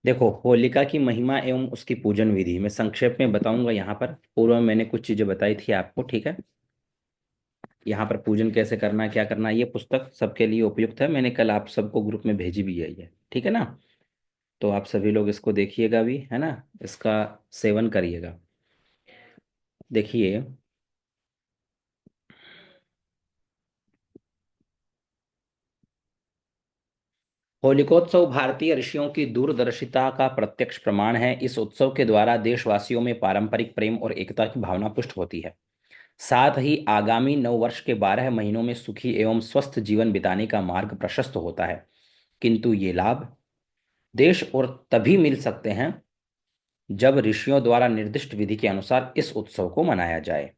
देखो, होलिका की महिमा एवं उसकी पूजन विधि मैं संक्षेप में बताऊंगा। यहाँ पर पूर्व में मैंने कुछ चीजें बताई थी आपको, ठीक है। यहाँ पर पूजन कैसे करना है, क्या करना है, ये पुस्तक सबके लिए उपयुक्त है। मैंने कल आप सबको ग्रुप में भेजी भी है ये, ठीक है ना। तो आप सभी लोग इसको देखिएगा भी, है ना। इसका सेवन करिएगा। देखिए, होलिकोत्सव भारतीय ऋषियों की दूरदर्शिता का प्रत्यक्ष प्रमाण है। इस उत्सव के द्वारा देशवासियों में पारंपरिक प्रेम और एकता की भावना पुष्ट होती है। साथ ही आगामी नव वर्ष के 12 महीनों में सुखी एवं स्वस्थ जीवन बिताने का मार्ग प्रशस्त होता है। किंतु ये लाभ देश और तभी मिल सकते हैं जब ऋषियों द्वारा निर्दिष्ट विधि के अनुसार इस उत्सव को मनाया जाए।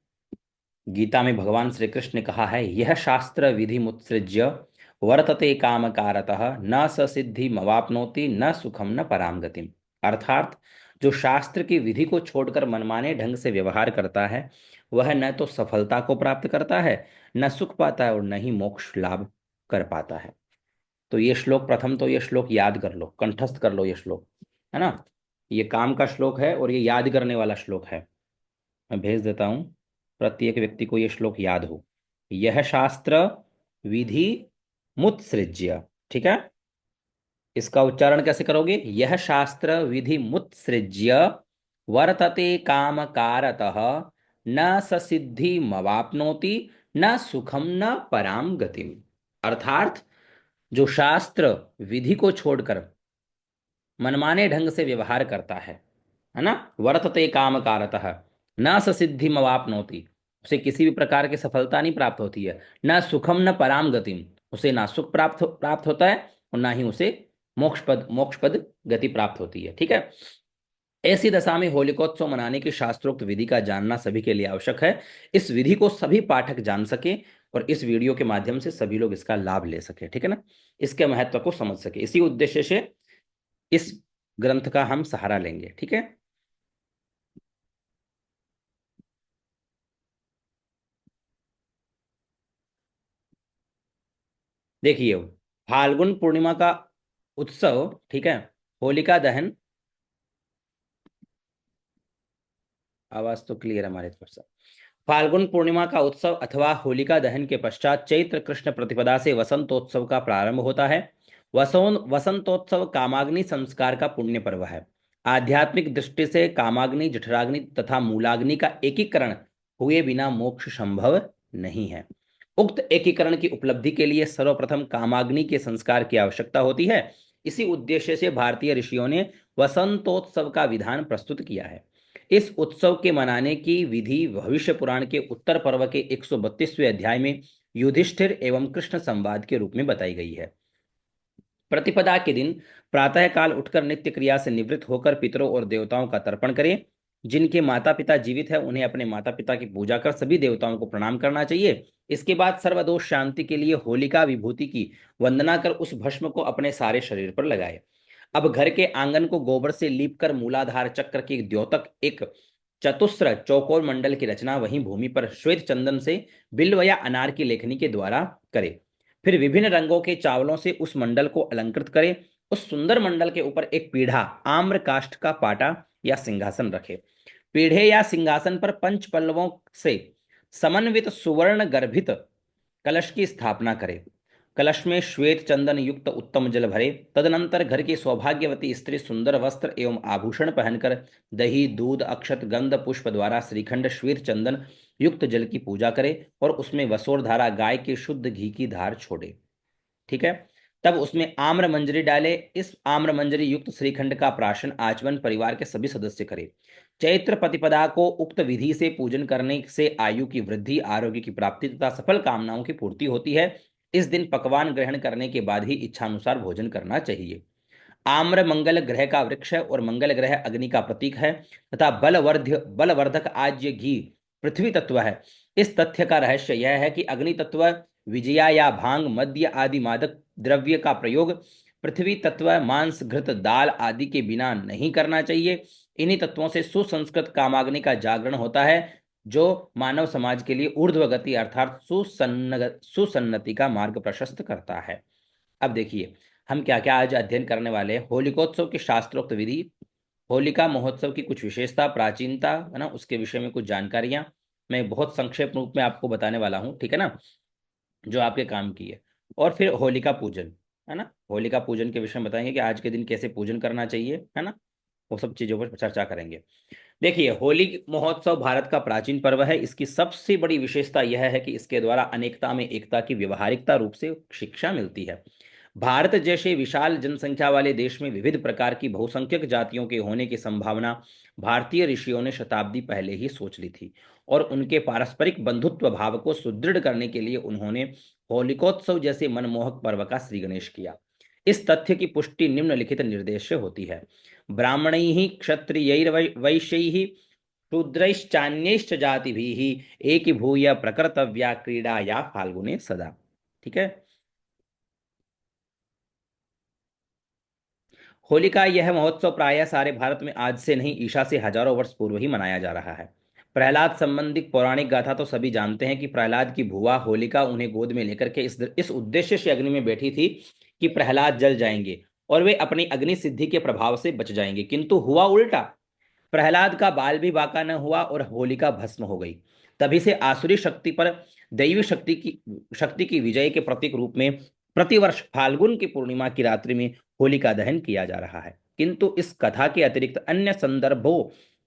गीता में भगवान श्री कृष्ण ने कहा है, यह शास्त्र विधि मुत्सृज्य वर्तते काम कारतः न स सिद्धि मवाप्नोति न सुखम न पराम गतिम। अर्थात जो शास्त्र की विधि को छोड़कर मनमाने ढंग से व्यवहार करता है, वह न तो सफलता को प्राप्त करता है, न सुख पाता है, और न ही मोक्ष लाभ कर पाता है। तो ये श्लोक, प्रथम तो ये श्लोक याद कर लो, कंठस्थ कर लो ये श्लोक, है ना। ये काम का श्लोक है और ये याद करने वाला श्लोक है। मैं भेज देता हूं, प्रत्येक व्यक्ति को यह श्लोक याद हो। यह शास्त्र विधि मुत्सृज्य, ठीक है। इसका उच्चारण कैसे करोगे? यह शास्त्र विधि मुत्सृज्य वर्तते काम कारतः न स सिद्धि मवाप्नोति न सुखम न पराम गतिम। अर्थात जो शास्त्र विधि को छोड़कर मनमाने ढंग से व्यवहार करता है ना। वर्तते काम कारतः न स सिद्धि मवाप्नोति, उसे किसी भी प्रकार की सफलता नहीं प्राप्त होती है। न सुखम न पराम गतिम, उसे ना सुख प्राप्त होता है, और ना ही उसे मोक्ष पद गति प्राप्त होती है, ठीक है। ऐसी दशा में होलिकोत्सव मनाने की शास्त्रोक्त विधि का जानना सभी के लिए आवश्यक है। इस विधि को सभी पाठक जान सके और इस वीडियो के माध्यम से सभी लोग इसका लाभ ले सके, ठीक है ना। इसके महत्व को समझ सके, इसी उद्देश्य से इस ग्रंथ का हम सहारा लेंगे, ठीक है। देखिए, फाल्गुन पूर्णिमा का उत्सव, ठीक है। होलिका दहन, आवाज तो क्लियर है हमारे तरफ से। फाल्गुन पूर्णिमा का उत्सव अथवा होलिका दहन के पश्चात चैत्र कृष्ण प्रतिपदा से वसंतोत्सव का प्रारंभ होता है। वसंतोत्सव कामाग्नि संस्कार का पुण्य पर्व है। आध्यात्मिक दृष्टि से कामाग्नि, जठराग्नि तथा मूलाग्नि का एकीकरण हुए बिना मोक्ष संभव नहीं है। उक्त एकीकरण की उपलब्धि के लिए सर्वप्रथम कामाग्नि के संस्कार की आवश्यकता होती है। इसी उद्देश्य से भारतीय ऋषियों ने वसंतोत्सव का विधान प्रस्तुत किया है। इस उत्सव के मनाने की विधि भविष्य पुराण के उत्तर पर्व के 132वें अध्याय में युधिष्ठिर एवं कृष्ण संवाद के रूप में बताई गई है। प्रतिपदा के दिन प्रातः काल उठकर नित्य क्रिया से निवृत्त होकर पितरों और देवताओं का तर्पण करें। जिनके माता पिता जीवित है उन्हें अपने माता पिता की पूजा कर सभी देवताओं को प्रणाम करना चाहिए। इसके बाद सर्वदोष शांति के लिए होलिका विभूति की वंदना कर उस भस्म को अपने सारे शरीर पर लगाए। अब घर के आंगन को गोबर से लीप कर मूलाधार चक्र के द्योतक एक चतुस्र चौकोर मंडल की रचना वहीं भूमि पर श्वेत चंदन से बिल्व या अनार की लेखनी के द्वारा करे। फिर विभिन्न रंगों के चावलों से उस मंडल को अलंकृत करें। उस सुंदर मंडल के ऊपर एक पीढ़ा आम्र काष्ठ का पाटा या सिंहासन रखे। पीढ़े या सिंहासन पर पंच पल्लवों से समन्वित सुवर्ण गर्भित कलश की स्थापना करें। कलश में श्वेत चंदन युक्त उत्तम जल भरे। तदनंतर घर की सौभाग्यवती स्त्री सुंदर वस्त्र एवं आभूषण पहनकर दही, दूध, अक्षत, गंध, पुष्प द्वारा श्रीखंड श्वेत चंदन युक्त जल की पूजा करे और उसमें वसोर धारा गाय के शुद्ध घी की धार छोड़े, ठीक है। तब उसमें आम्र मंजरी डाले। इस आम्र मंजरी युक्त श्रीखंड का प्राशन आचमन परिवार के सभी सदस्य करें। चैत्र प्रतिपदा को उक्त विधि से पूजन करने से आयु की वृद्धि, आरोग्य की प्राप्ति तथा सफल कामनाओं की पूर्ति होती है। इस दिन पकवान ग्रहण करने के बाद ही इच्छानुसार भोजन करना चाहिए। आम्र मंगल ग्रह का वृक्ष है और मंगल ग्रह अग्नि का प्रतीक है तथा बलवर्धक आज्य घी पृथ्वी तत्व है। इस तथ्य का रहस्य यह है कि अग्नि तत्व विजया या भांग, मद्य आदि मादक द्रव्य का प्रयोग पृथ्वी तत्व मांस, घृत, दाल आदि के बिना नहीं करना चाहिए। इन्हीं तत्वों से सुसंस्कृत कामाग्नि का जागरण होता है, जो मानव समाज के लिए ऊर्ध्व गति अर्थात सुसन्नति का मार्ग प्रशस्त करता है। अब देखिए, हम क्या क्या आज अध्ययन करने वाले हैं। होलिकोत्सव की शास्त्रोक्त विधि, होलिका महोत्सव की कुछ विशेषता, प्राचीनता, है ना, उसके विषय में कुछ जानकारियां मैं बहुत संक्षेप रूप में आपको बताने वाला हूँ, ठीक है ना, जो आपके काम की है। और फिर होलिका पूजन, है ना, होलिका पूजन के विषय में बताएंगे कि आज के दिन कैसे पूजन करना चाहिए, है ना, वो सब चीज़ों पर चर्चा करेंगे। देखिए, होली महोत्सव भारत का प्राचीन पर्व है। इसकी सबसे बड़ी विशेषता यह है कि इसके द्वारा अनेकता में एकता की व्यवहारिकता रूप से शिक्षा मिलती है। भारत जैसे विशाल जनसंख्या वाले देश में विविध प्रकार की बहुसंख्यक जातियों के होने की संभावना भारतीय ऋषियों ने शताब्दी पहले ही सोच ली थी, और उनके पारस्परिक बंधुत्व भाव को सुदृढ़ करने के लिए उन्होंने होलिकोत्सव जैसे मनमोहक पर्व का श्री गणेश किया। इस तथ्य की पुष्टि निम्नलिखित निर्देश से होती है। ब्राह्मणैः क्षत्रियैर्वैश्यैः शूद्रैश्चान्यैश्च जातिभिः एकीभूय प्रकर्तव्या क्रीडा या फाल्गुने सदा। ठीक है। होली का यह महोत्सव प्रायः सारे भारत में आज से नहीं, ईशा से हजारों वर्ष पूर्व ही मनाया जा रहा है। प्रहलाद संबंधी पौराणिक गाथा तो सभी जानते हैं कि प्रहलाद की भुआ होलिका उन्हें गोद में लेकर के इस उद्देश्य से अग्नि में बैठी थी कि प्रहलाद जल जाएंगे और वे अपनी अग्नि सिद्धि के प्रभाव से बच जाएंगे, किंतु हुआ उल्टा। प्रहलाद का बाल भी बांका न हुआ और होलिका भस्म हो गई। तभी से आसुरी शक्ति पर दैवी शक्ति की विजय के प्रतीक रूप में प्रतिवर्ष फाल्गुन की पूर्णिमा की रात्रि में होलिका दहन किया जा रहा है। किंतु इस कथा के अतिरिक्त अन्य संदर्भों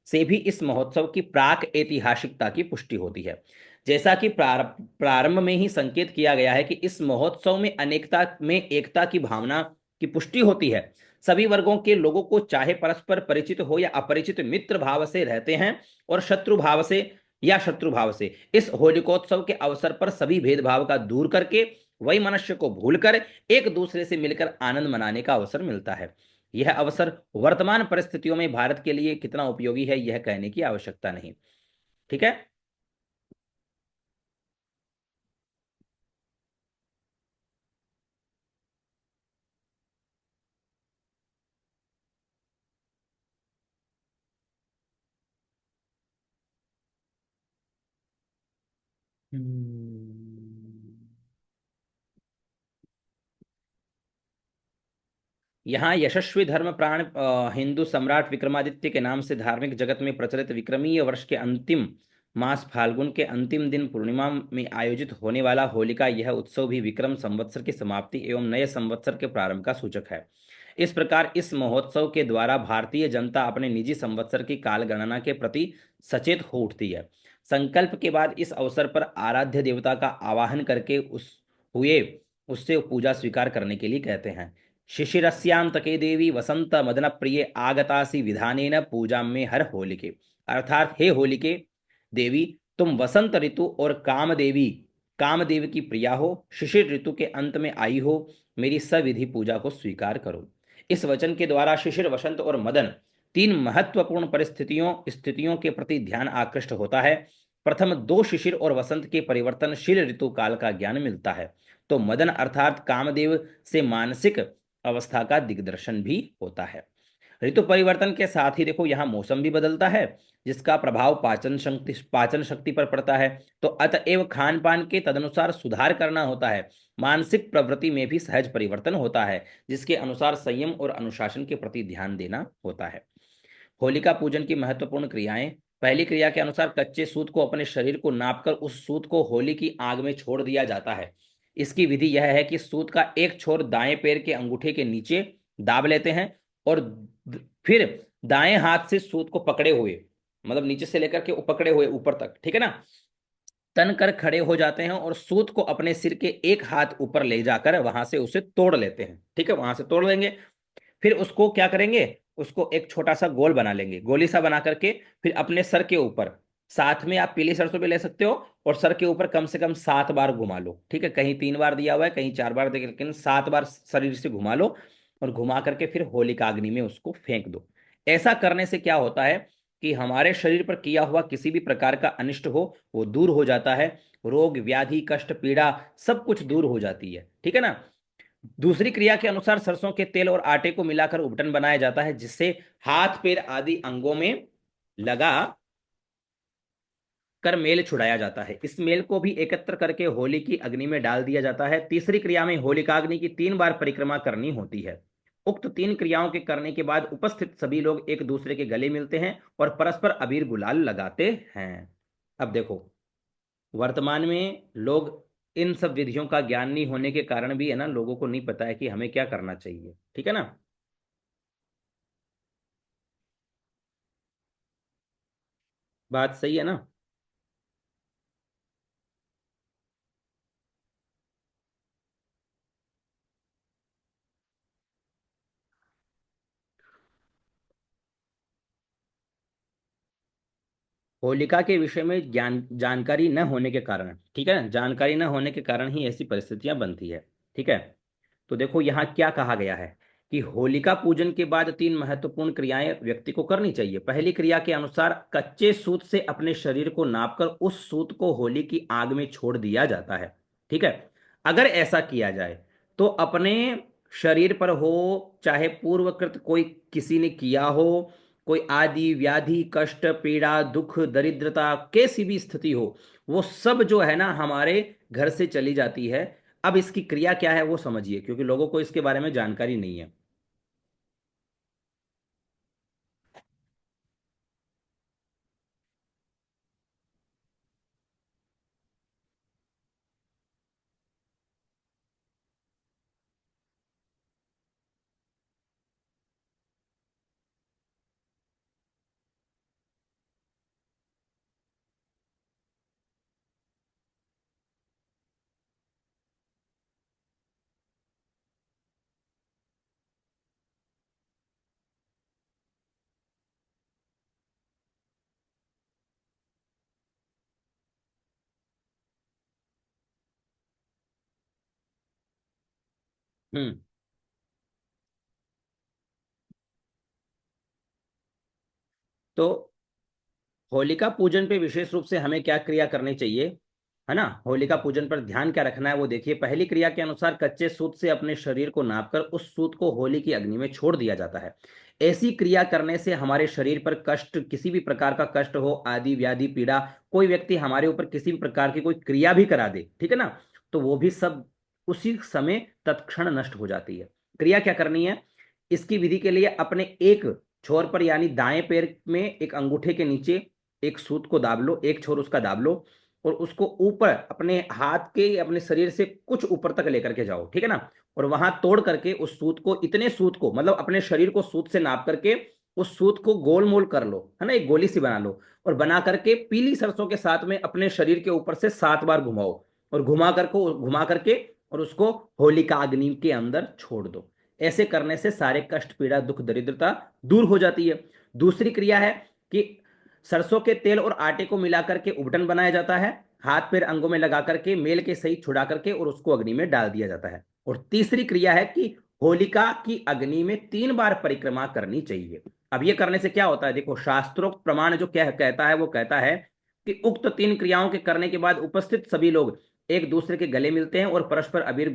से भी इस महोत्सव की प्राक ऐतिहासिकता की पुष्टि होती है। जैसा कि प्रारंभ में ही संकेत किया गया है कि इस महोत्सव में अनेकता में एकता की भावना की पुष्टि होती है। सभी वर्गों के लोगों को, चाहे परस्पर परिचित हो या अपरिचित, मित्र भाव से रहते हैं और शत्रु भाव से या शत्रु भाव से, इस होलिकोत्सव के अवसर पर सभी भेदभाव का दूर करके वही मनुष्य को भूलकर एक दूसरे से मिलकर आनंद मनाने का अवसर मिलता है। यह अवसर वर्तमान परिस्थितियों में भारत के लिए कितना उपयोगी है, यह कहने की आवश्यकता नहीं। ठीक है। यहाँ यशस्वी धर्म प्राण हिंदू सम्राट विक्रमादित्य के नाम से धार्मिक जगत में प्रचलित विक्रमीय वर्ष के अंतिम मास फाल्गुन के अंतिम दिन पूर्णिमा में आयोजित होने वाला होलिका यह उत्सव भी विक्रम संवत्सर की समाप्ति एवं नए संवत्सर के प्रारंभ का सूचक है। इस प्रकार इस महोत्सव के द्वारा भारतीय जनता अपने निजी संवत्सर की काल गणना के प्रति सचेत हो उठती है। संकल्प के बाद इस अवसर पर आराध्य देवता का आवाहन करके हुए उससे पूजा स्वीकार करने के लिए कहते हैं। शिशिरस्यांतके देवी वसंत मदन प्रिय आगतासी विधानेन पूजा में हर होलिके। अर्थात हे होलिके देवी, तुम वसंत ऋतु और कामदेव की प्रिया हो, शिशिर ऋतु के अंत में आई हो, मेरी सविधि पूजा को स्वीकार करो। इस वचन के द्वारा शिशिर, वसंत और मदन तीन महत्वपूर्ण परिस्थितियों स्थितियों के प्रति ध्यान आकृष्ट होता है। प्रथम दो शिशिर और वसंत के परिवर्तनशील ऋतु काल का ज्ञान मिलता है, तो मदन अर्थात कामदेव से मानसिक अवस्था का दिग्दर्शन भी होता है। ऋतु परिवर्तन के साथ ही देखो यहाँ मौसम भी बदलता है, जिसका प्रभाव पाचन शक्ति पर पड़ता है। तो अतएव खान पान के तदनुसार सुधार करना होता है। मानसिक प्रवृत्ति में भी सहज परिवर्तन होता है, जिसके अनुसार संयम और अनुशासन के प्रति ध्यान देना होता है। होलिका पूजन की महत्वपूर्ण क्रियाएं। पहली क्रिया के अनुसार कच्चे सूत को अपने शरीर को नापकर उस सूत को होली की आग में छोड़ दिया जाता है। इसकी विधि यह है कि सूत का एक छोर दाएं पैर के अंगूठे के नीचे दाब लेते हैं और फिर दाएं हाथ से सूत को पकड़े हुए, मतलब नीचे से लेकर के पकड़े हुए ऊपर तक, ठीक है ना, तन कर खड़े हो जाते हैं और सूत को अपने सिर के एक हाथ ऊपर ले जाकर वहां से उसे तोड़ लेते हैं। ठीक है, वहां से तोड़ लेंगे। फिर उसको क्या करेंगे, उसको एक छोटा सा गोल बना लेंगे, गोली सा बना करके फिर अपने सर के ऊपर, साथ में आप पीली सरसों भी ले सकते हो, और सर के ऊपर कम से कम 7 बार घुमा लो। ठीक है, कहीं 3 बार दिया हुआ है, कहीं 4 बार दिया, लेकिन 7 बार शरीर से घुमा लो और घुमा करके फिर होलिका अग्नि में उसको फेंक दो। ऐसा करने से क्या होता है कि हमारे शरीर पर किया हुआ किसी भी प्रकार का अनिष्ट हो वो दूर हो जाता है। रोग व्याधि कष्ट पीड़ा सब कुछ दूर हो जाती है। ठीक है ना। दूसरी क्रिया के अनुसार सरसों के तेल और आटे को मिलाकर उपटन बनाया जाता है, जिससे हाथ पैर आदि अंगों में लगा कर मेल छुड़ाया जाता है। इस मेल को भी एकत्र करके होली की अग्नि में डाल दिया जाता है। तीसरी क्रिया में होलिकाग्नि की 3 बार परिक्रमा करनी होती है। उक्त 3 क्रियाओं के करने के बाद उपस्थित सभी लोग एक दूसरे के गले मिलते हैं और परस्पर अबीर गुलाल लगाते हैं। अब देखो, वर्तमान में लोग इन सब विधियों का ज्ञान नहीं होने के कारण भी है ना, लोगों को नहीं पता है कि हमें क्या करना चाहिए। ठीक है ना। बात सही है ना। होलिका के विषय में ज्ञान जानकारी न होने के कारण, ठीक है ना, जानकारी न होने के कारण ही ऐसी परिस्थितियां बनती है। ठीक है। तो देखो यहाँ क्या कहा गया है कि होलिका पूजन के बाद 3 महत्वपूर्ण क्रियाएं व्यक्ति को करनी चाहिए। पहली क्रिया के अनुसार कच्चे सूत से अपने शरीर को नापकर उस सूत को होली की आग में छोड़ दिया जाता है। ठीक है। अगर ऐसा किया जाए तो अपने शरीर पर हो, चाहे पूर्वकृत कोई किसी ने किया हो, कोई आदि व्याधि कष्ट पीड़ा दुख दरिद्रता कैसी भी स्थिति हो, वो सब जो है ना हमारे घर से चली जाती है। अब इसकी क्रिया क्या है वो समझिए, क्योंकि लोगों को इसके बारे में जानकारी नहीं है। हम्म। तो होलिका पूजन पे विशेष रूप से हमें क्या क्रिया करनी चाहिए, है ना, होलिका पूजन पर ध्यान क्या रखना है वो देखिए। पहली क्रिया के अनुसार कच्चे सूत से अपने शरीर को नापकर उस सूत को होली की अग्नि में छोड़ दिया जाता है। ऐसी क्रिया करने से हमारे शरीर पर कष्ट, किसी भी प्रकार का कष्ट हो, आदि व्याधि पीड़ा, कोई व्यक्ति हमारे ऊपर किसी भी प्रकार की कोई क्रिया भी करा दे, ठीक है ना, तो वो भी सब उसी समय तत्क्षण नष्ट हो जाती है। क्रिया क्या करनी है, इसकी विधि के लिए अपने एक छोर पर यानी दाएं पैर में एक अंगूठे के नीचे एक सूत को दाब लो, एक छोर उसका दाब लो, और उसको ऊपर अपने हाथ के, अपने शरीर से कुछ ऊपर तक लेकर के जाओ, ठीक है ना। और वहां तोड़ करके उस सूत को, इतने सूत को, मतलब अपने शरीर को सूत से नाप करके उस सूत को गोल मोल कर लो, है ना, एक गोली सी बना लो, और बना करके पीली सरसों के साथ में अपने शरीर के ऊपर से 7 बार घुमाओ, और घुमा करके और उसको होलिका अग्नि के अंदर छोड़ दो। ऐसे करने से सारे कष्ट पीड़ा दुख दरिद्रता दूर हो जाती है। दूसरी क्रिया है कि सरसों के तेल और आटे को मिलाकर के उबटन बनाया जाता है, हाथ पैर अंगों में लगा करके मेल के सहित छुड़ा करके और उसको अग्नि में डाल दिया जाता है। और तीसरी क्रिया है कि होलिका की अग्नि में 3 बार परिक्रमा करनी चाहिए। अब यह करने से क्या होता है, देखो शास्त्रोक्त प्रमाण जो क्या कहता है वो कहता है कि उक्त 3 क्रियाओं के करने के बाद उपस्थित सभी लोग एक दूसरे के गले मिलते हैं और परस्पर अबीर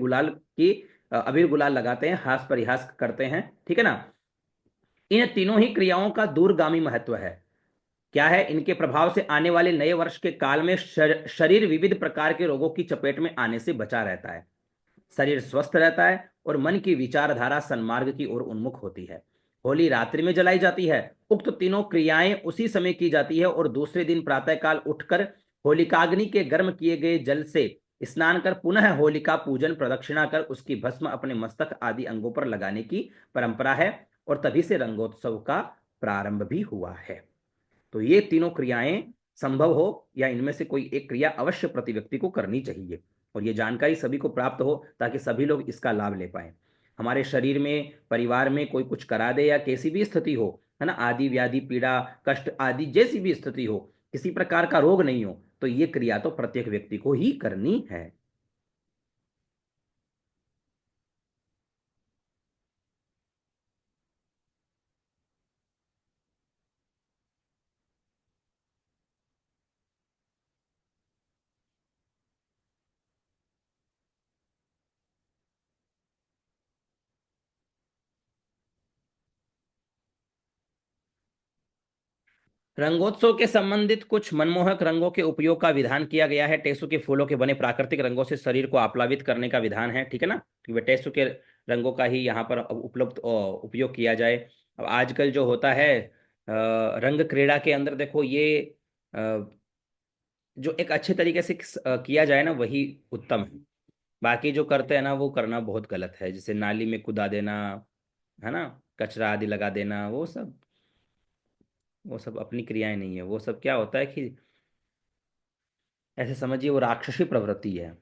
गुलाल लगाते हैं, हास परिहास करते हैं, ठीक है ना। इन तीनों ही क्रियाओं का दूरगामी महत्व है। क्या है, इनके प्रभाव से आने वाले नए वर्ष के काल में शरीर विविध प्रकार के रोगों की चपेट में आने से बचा रहता है, शरीर स्वस्थ रहता है और मन की विचारधारा सन्मार्ग की ओर उन्मुख होती है। होली रात्रि में जलाई जाती है। उक्त तीनों क्रियाएं उसी समय की जाती है और दूसरे दिन प्रातःकाल उठकर होलिकाग्नि के गर्म किए गए जल से स्नान कर पुनः होलिका पूजन प्रदक्षिणा कर उसकी भस्म अपने मस्तक आदि अंगों पर लगाने की परंपरा है, और तभी से रंगोत्सव का प्रारंभ भी हुआ है। तो ये तीनों क्रियाएं संभव हो या इनमें से कोई एक क्रिया अवश्य प्रति व्यक्ति को करनी चाहिए, और ये जानकारी सभी को प्राप्त हो ताकि सभी लोग इसका लाभ ले पाए। हमारे शरीर में, परिवार में कोई कुछ करा दे या कैसी भी स्थिति हो, है ना, आदि व्याधि पीड़ा कष्ट आदि जैसी भी स्थिति हो, किसी प्रकार का रोग नहीं हो, तो ये क्रिया तो प्रत्येक व्यक्ति को ही करनी है। रंगोत्सव के संबंधित कुछ मनमोहक रंगों के उपयोग का विधान किया गया है। टेसु के फूलों के बने प्राकृतिक रंगों से शरीर को आप्लावित करने का विधान है, ठीक है ना, कि वे टेसु के रंगों का ही यहाँ पर उपलब्ध उपयोग किया जाए। अब आजकल जो होता है रंग क्रीड़ा के अंदर देखो ये अ, जो एक अच्छे तरीके से किया जाए ना वही उत्तम है। बाकी जो करते हैं ना वो करना बहुत गलत है, जैसे नाली में कूदा देना, है ना, कचरा आदि लगा देना, वो सब अपनी क्रियाएं नहीं है। वो सब क्या होता है कि ऐसे समझिए वो राक्षसी प्रवृत्ति है।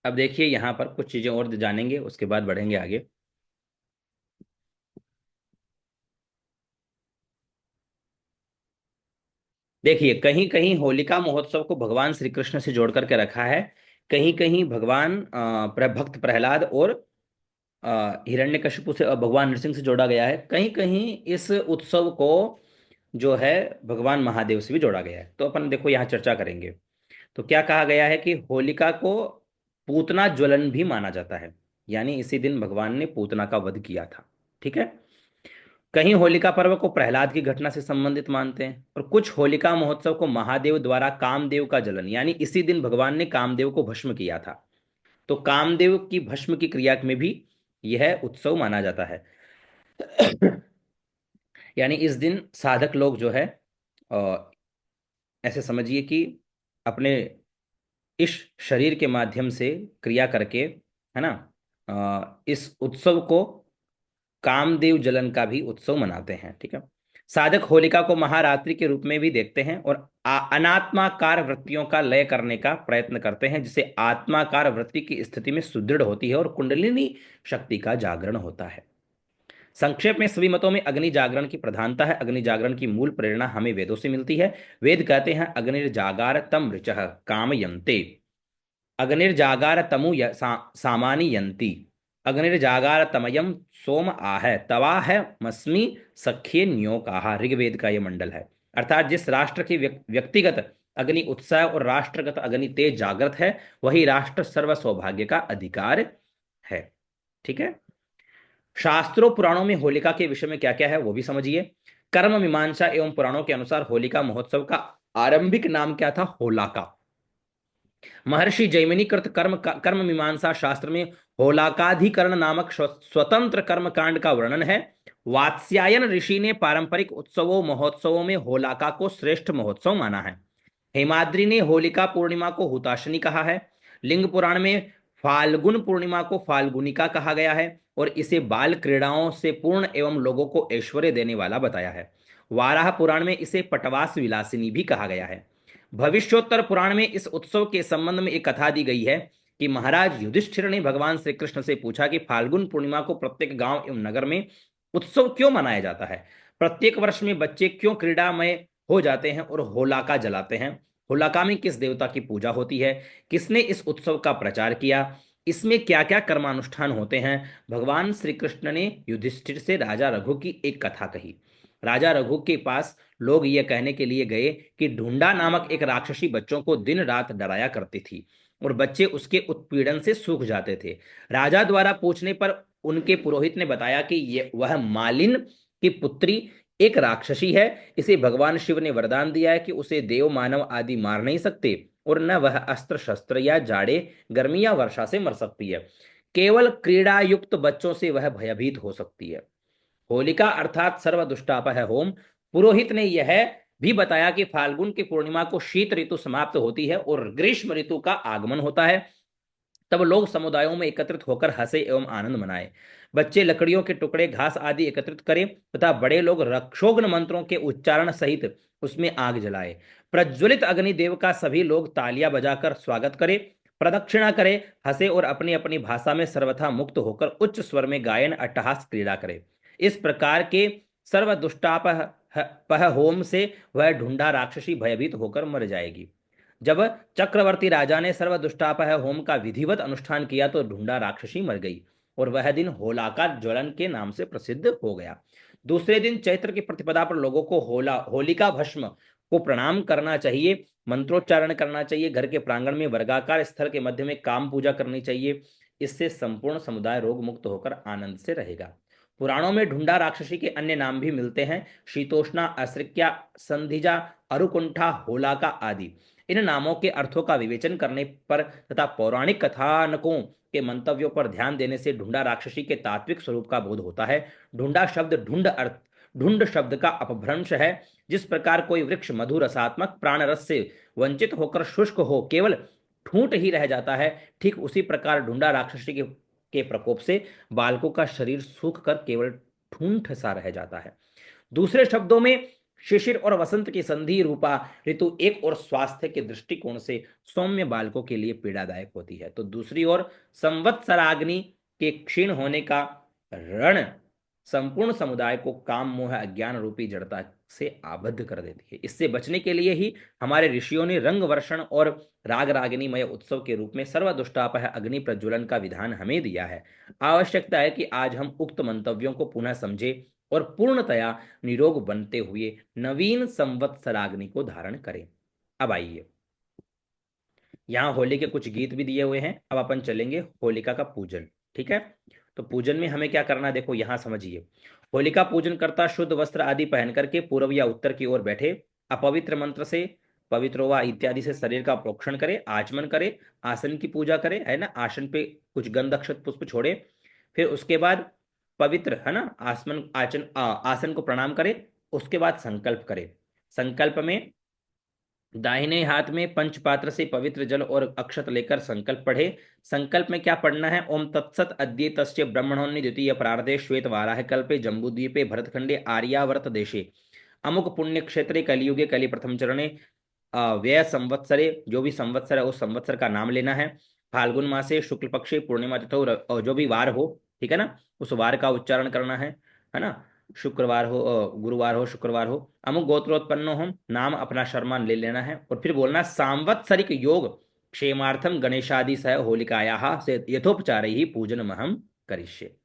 अब देखिए यहाँ पर कुछ चीजें और जानेंगे, उसके बाद बढ़ेंगे आगे। देखिए कहीं कहीं होलिका महोत्सव को भगवान श्री कृष्ण से जोड़ करके रखा है, कहीं कहीं भगवान भक्त प्रहलाद और हिरण्यकशिपु से भगवान नरसिंह से जोड़ा गया है, कहीं कहीं इस उत्सव को जो है भगवान महादेव से भी जोड़ा गया है। तो अपन देखो यहाँ चर्चा करेंगे। तो क्या कहा गया है कि होलिका को पूतना ज्वलन भी माना जाता है, यानी इसी दिन भगवान ने पूतना का वध किया था, ठीक है। कहीं होलिका पर्व को प्रहलाद की घटना से संबंधित मानते हैं, और कुछ होलिका महोत्सव को महादेव द्वारा कामदेव का जलन, यानी इसी दिन भगवान ने कामदेव को भस्म किया था, तो कामदेव की भस्म की क्रिया में भी यह उत्सव माना जाता है। यानी इस दिन साधक लोग जो है अ, ऐसे समझिए कि अपने इस शरीर के माध्यम से क्रिया करके, है ना, इस उत्सव को कामदेव जलन का भी उत्सव मनाते हैं, ठीक है। साधक होलिका को महारात्रि के रूप में भी देखते हैं और अनात्माकार वृत्तियों का लय करने का प्रयत्न करते हैं, जिससे आत्माकार वृत्ति की स्थिति में सुदृढ़ होती है और कुंडलिनी शक्ति का जागरण होता है। संक्षेप में सभी मतों में अग्नि जागरण की प्रधानता है। अग्नि जागरण की मूल प्रेरणा हमें वेदों से मिलती है। वेद कहते हैं अग्निर्जागार तम ऋचः कामयन्ते, अग्निर्जागार तमु सामानि यन्ति, अग्निर्जागार तमयम सोम आह तवा है मस्मि सख्ये न्योकाहा। ऋग्वेद का ये मंडल है। अर्थात जिस राष्ट्र की व्यक्तिगत अग्नि उत्साह और राष्ट्रगत अग्नि तेज जागृत है, वही राष्ट्र सर्व सौभाग्य का अधिकार है, ठीक है। शास्त्रों पुराणों में होलिका के विषय में क्या क्या है वो भी समझिए। कर्म मीमांसा एवं पुराणों के अनुसार होलिका महोत्सव का आरंभिक नाम क्या था? होलाका। महर्षि जैमिनी कृत कर्म मीमांसा शास्त्र में होलाकाधिकरण नामक स्वतंत्र कर्म कांड का वर्णन है। वात्स्यायन ऋषि ने पारंपरिक उत्सवों महोत्सवों में होलाका को श्रेष्ठ महोत्सव माना है। हेमाद्रि ने होलिका पूर्णिमा को हुताशनी कहा है। लिंग पुराण में फाल्गुन पूर्णिमा को फाल्गुनिका कहा गया है और इसे बाल क्रीड़ाओं से पूर्ण एवं लोगों को ऐश्वर्य देने वाला बताया है। वाराह पुराण में इसे पटवास विलासिनी भी कहा गया है। भविष्योत्तर पुराण में इस उत्सव के संबंध में एक कथा दी गई है कि महाराज युधिष्ठिर ने भगवान श्री कृष्ण से पूछा कि फाल्गुन पूर्णिमा को प्रत्येक गांव एवं नगर में उत्सव क्यों मनाया जाता है, प्रत्येक वर्ष में बच्चे क्यों क्रीड़ामय हो जाते हैं और होलाका जलाते हैं, होलाका में किस देवता की पूजा होती है, किसने इस उत्सव का प्रचार किया, इसमें क्या क्या कर्मानुष्ठान होते हैं। भगवान श्री कृष्ण ने युधिष्ठिर से राजा रघु की एक कथा कही। राजा रघु के पास लोग यह कहने के लिए गए कि ढूंढा नामक एक राक्षसी बच्चों को दिन रात डराया करती थी और बच्चे उसके उत्पीड़न से सूख जाते थे। राजा द्वारा पूछने पर उनके पुरोहित ने बताया कि ये वह मालिन की पुत्री एक राक्षसी है। इसे भगवान शिव ने वरदान दिया है कि उसे देव मानव आदि मार नहीं सकते और न वह अस्त्र शस्त्र या जाड़े गर्मी या वर्षा से मर सकती है। केवल क्रीड़ा युक्त बच्चों से वह भयभीत हो सकती है। होलिका अर्थात सर्व दुष्टापह होम। पुरोहित ने यह भी बताया कि फाल्गुन की पूर्णिमा को शीत ऋतु समाप्त होती है और ग्रीष्म ऋतु का आगमन होता है। तब लोग समुदायों में एकत्रित होकर हंसे एवं आनंद मनाए। बच्चे लकड़ियों के टुकड़े घास आदि एकत्रित करें तथा बड़े लोग रक्षोघ्न मंत्रों के उच्चारण सहित उसमें आग जलाए। प्रज्वलित अग्निदेव का सभी लोग तालियां बजाकर स्वागत करें, प्रदक्षिणा करें, हंसे और अपनी अपनी भाषा में सर्वथा मुक्त होकर उच्च स्वर में गायन अट्टहास क्रीड़ा करें। इस प्रकार के सर्व दुष्टापह पह होम से वह ढूंढा राक्षसी भयभीत होकर मर जाएगी। जब चक्रवर्ती राजा ने सर्व दुष्टापह होम का विधिवत अनुष्ठान किया तो ढूंढा राक्षसी मर गई। और वह दिन होलिका ज्वलन के नाम से प्रसिद्ध हो गया। दूसरे दिन चैत्र की प्रतिपदा पर लोगों को होलिका भस्म को प्रणाम करना चाहिए, मंत्रोच्चारण करना चाहिए, घर के प्रांगण में वर्गाकार स्थल के मध्य में काम पूजा करनी चाहिए। इससे संपूर्ण समुदाय रोग मुक्त होकर आनंद से रहेगा। पुराणों में ढूंढा राक्षसी के अन्य नाम भी मिलते हैं, शीतोष्णा, असृक्या, संधिजा, अरुकुंठा, होलाका आदि। इन नामों के अर्थों का विवेचन करने पर तथा पौराणिक कथानकों के मंतव्यों पर ध्यान देने से ढूंढा राक्षसी के तात्विक स्वरूप का बोध होता है। ढूंढा शब्द ढूंढ शब्द का अपभ्रंश है। जिस प्रकार कोई वृक्ष मधुर रसात्मक प्राण रस से वंचित होकर शुष्क हो केवल ठूंठ ही रह जाता है, ठीक उसी प्रकार ढूंढा राक्षसी के प्रकोप से बालकों का शरीर सूख कर केवल ठूंठ सा रह जाता है। दूसरे शब्दों में शिशिर और वसंत की संधि रूपा ऋतु एक और स्वास्थ्य के दृष्टिकोण से सौम्य बालकों के लिए पीड़ादायक होती है, तो दूसरी ओर संवत्सराग्नि के क्षीण होने का रण संपूर्ण समुदाय को काम मोह अज्ञान रूपी जड़ता से आबद्ध कर देती है। इससे बचने के लिए ही हमारे ऋषियों ने रंग वर्षण और राग रागिनीमय उत्सव के रूप में सर्वदुष्टापह अग्नि प्रज्वलन का विधान हमें दिया है। आवश्यकता है कि आज हम उक्त मंतव्यों को पुनः समझे और पूर्णतया निरोग बनते हुए नवीन संवत्सराग्नि को धारण करें। अब आइए, यहाँ होली के कुछ गीत भी दिए हुए हैं। अब अपन चलेंगे होलिका का पूजन। ठीक है, तो पूजन में हमें क्या करना है, देखो यहाँ समझिए। होलिका पूजन करता शुद्ध वस्त्र आदि पहन करके पूर्व या उत्तर की ओर बैठे, अपवित्र मंत्र से पवित्र वा इत्यादि से शरीर का प्रोक्षण करे, आचमन करे, आसन की पूजा करे, है ना, आसन पे कुछ गंध अक्षत पुष्प छोड़े, फिर उसके बाद पवित्र, है ना, आसन को प्रणाम करे। उसके बाद संकल्प करे। संकल्प में दाहिने हाथ में पंचपात्र से पवित्र जल और अक्षत लेकर संकल्प पढ़े। संकल्प में क्या पढ़ना है, ओम तत्सत अद्य तस्य ब्रह्मणोन्नि द्वितीय प्रार्धे श्वेत वाराह कल्पे जम्बूद्वीपे भरतखंडे आर्यावर्त देशे अमुक पुण्य क्षेत्रे कलियुगे कलि प्रथम चरणे व्यय संवत्सरे, जो भी संवत्सर है उस संवत्सर का नाम लेना है। फाल्गुन मासे शुक्ल पक्षे पूर्णिमा तिथौ जो भी वार हो, ठीक है ना, उस वार का उच्चारण करना है ना, शुक्रवार हो, गुरुवार हो, शुक्रवार हो, अमुक गोत्रोत्पन्नो हो, नाम अपना शर्मा ले लेना है और फिर बोलना सांवत्सरिक योग क्षेमार्थम गणेशादि सह होलिकाया से यथोपचार ही पूजन महम करिष्ये।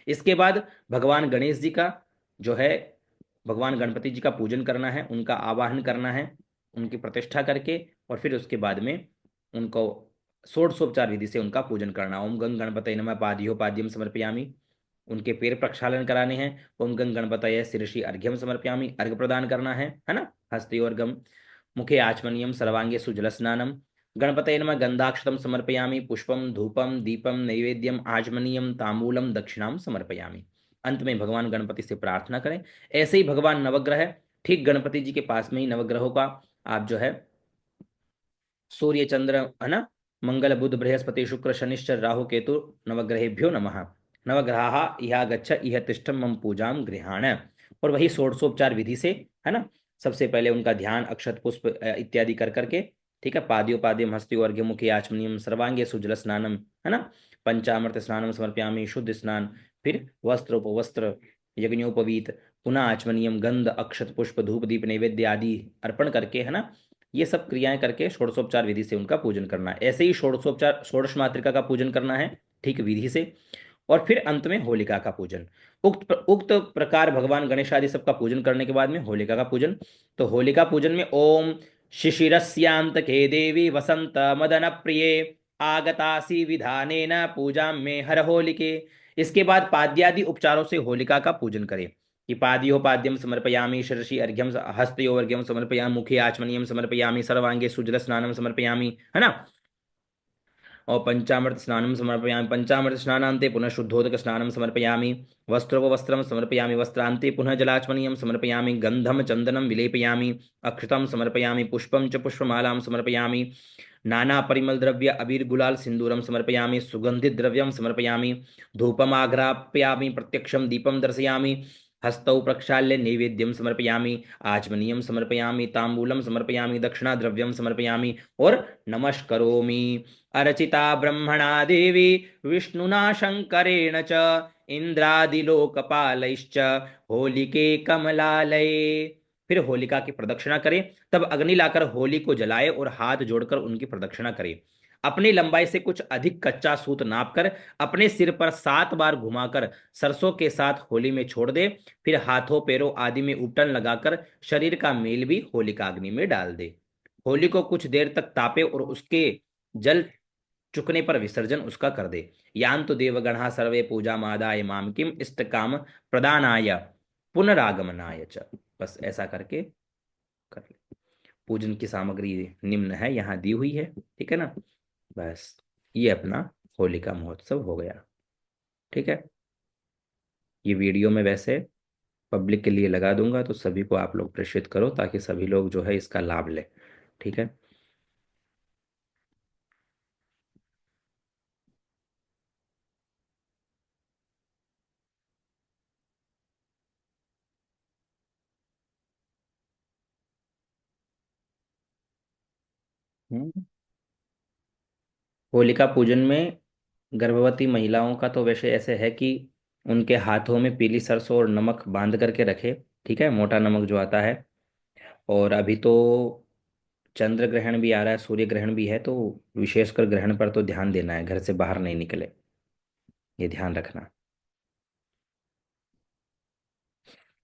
इसके बाद भगवान गणेश जी का जो है, भगवान गणपति जी का पूजन करना है, उनका आवाहन करना है, उनकी प्रतिष्ठा करके, और फिर उसके बाद में उनको षोडशोपचार विधि से उनका पूजन करना। ओम गंग गणपतये नमः पाद्योपाद्यम समर्पयामि, उनके पैर प्रक्षालन कराने हैं। ओम गंग गणपतये शिरसि अर्घ्यम समर्पयामि, अर्घ प्रदान करना है ना, हस्तयोर्घम मुखे आचमनीयम सर्वांगे सुजलस्नानम। गणपतये नमः गंधाक्षतम समर्पयामि, पुष्पम धूपम दीपम नैवेद्यम आचमनीयम तांबूलम दक्षिणाम समर्पयामि। अंत में भगवान गणपति से प्रार्थना करें। ऐसे ही भगवान नवग्रह, ठीक गणपति जी के पास में ही नवग्रहों का आप जो है सूर्य चंद्र, है ना, मंगल बुध बृहस्पति शुक्र शनिश्चर राहु केतु नवग्रहेभ्यो नमः, नवग्रहा इहा गच्छ इह तिष्ठम मम पूजाम गृहाण। और वही षोडशोपचार विधि से, है ना, सबसे पहले उनका ध्यान अक्षत पुष्प इत्यादि कर करके, ठीक है, पाद्योपाद्यम हस्त्योर्घ्य मुखे आचमनीयम सर्वांगे सुजल स्नानम, है ना, पंचामृत स्नानम समर्पयामि, शुद्ध स्नान, फिर वस्त्र उपवस्त्र यज्ञोपवीत, पुनः आचमनीयम, गंध अक्षत पुष्प धूप दीप नैवेद्य आदि अर्पण करके, है ना, ये सब क्रियाएं करके षोडशोपचार विधि से उनका पूजन करना है। ऐसे ही षोडशोपचार षोडश मातृका का पूजन करना है, ठीक विधि से। और फिर अंत में होलिका का पूजन। उक्त प्रकार भगवान गणेश आदि सबका पूजन करने के बाद में होलिका का पूजन। तो होलिका पूजन में ओम शिशिरस्यांत के देवी वसंत मदन प्रिय आगतासी विधानेन पूजा में हर होलिके। इसके बाद पाद्यादि उपचारों से होलिका का पूजन करें कि पाद्योपाद्यम समर्पयामि, शिरसि अर्घ्यम हस्तयोर्घ्यम समर्पयामि, मुखे आचमनीयम समर्पयामि, सर्वांगे सुजल स्नानम समर्पयामि, है ना, और पंचामृत स्नानं समर्पयामि, पंचामृत स्नानान्ते पुनः शुद्धोदक स्नानं समर्पयामि, वस्त्रोपवस्त्रं समर्पयामि, वस्त्रान्ते पुनः जलाचमनीयं समर्पयामि, गन्धं चन्दनं विलेपयामि, अक्षतं समर्पयामि, पुष्पं च पुष्पमालां समर्पयामि, नाना परिमल द्रव्य अबीर गुलाल सिंदूरम समर्पयामि, सुगंधित द्रव्यम समर्पयामि, धूपमाघ्रापयामि, प्रत्यक्षं दीपं दर्शयामि, हस्तौ प्रक्षाल्य नैवेद्यं समर्पयामि, आचमनीयं समर्पयामि, तांबूलं समर्पयामि, दक्षिणाद्रव्यं समर्पयामि और नमस्करोमि। अर्चिता ब्रह्मणा देवी विष्णुना शंकरेण च इंद्रादिलोकपालैश्च होलिके कमलालये। फिर होलिका की प्रदक्षिणा करें, तब अग्नि लाकर होली को जलाए और हाथ जोड़कर उनकी प्रदक्षिणा करें। अपनी लंबाई से कुछ अधिक कच्चा सूत नापकर अपने सिर पर 7 बार घुमाकर सरसों के साथ होली में छोड़ दे। फिर हाथों पैरों आदि में उपटन लगाकर शरीर का मेल भी होलिका अग्नि में डाल दे। होली को कुछ देर तक तापे और उसके जल चुकने पर विसर्जन उसका कर दे। यान तो देवगणा सर्वे पूजा मादाय माम किम इष्ट काम प्रदानाय पुनरागमनाय च। बस ऐसा करके कर ले। पूजन की सामग्री निम्न है, यहाँ दी हुई है, ठीक है ना। बस ये अपना होलिका महोत्सव हो गया। ठीक है। ये वीडियो में वैसे पब्लिक के लिए लगा दूंगा, तो सभी को आप लोग प्रेषित करो ताकि सभी लोग जो है इसका लाभ लें। ठीक है। हम्म। होलिका पूजन में गर्भवती महिलाओं का तो वैसे ऐसे है कि उनके हाथों में पीली सरसों और नमक बांध करके रखे। ठीक है, मोटा नमक जो आता है। और अभी तो चंद्र ग्रहण भी आ रहा है, सूर्य ग्रहण भी है, तो विशेषकर ग्रहण पर तो ध्यान देना है, घर से बाहर नहीं निकले, ये ध्यान रखना।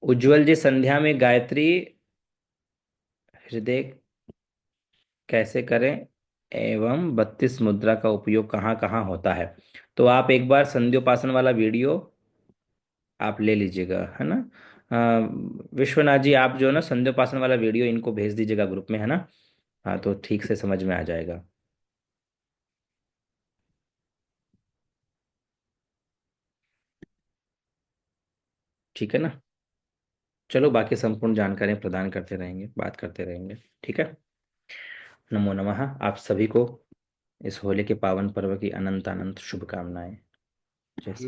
उज्जवल जी, संध्या में गायत्री हृदय कैसे करें एवं 32 मुद्रा का उपयोग कहाँ कहाँ होता है? तो आप एक बार संध्योपासन वाला वीडियो आप ले लीजिएगा, है ना। विश्वनाथ जी, आप जो है ना संध्योपासन वाला वीडियो इनको भेज दीजिएगा ग्रुप में, है ना। हाँ, तो ठीक से समझ में आ जाएगा। ठीक है ना। चलो, बाकी संपूर्ण जानकारी प्रदान करते रहेंगे, बात करते रहेंगे। ठीक है। नमो नमः। आप सभी को इस होली के पावन पर्व की अनंत अनंत शुभकामनाएं। जय श्री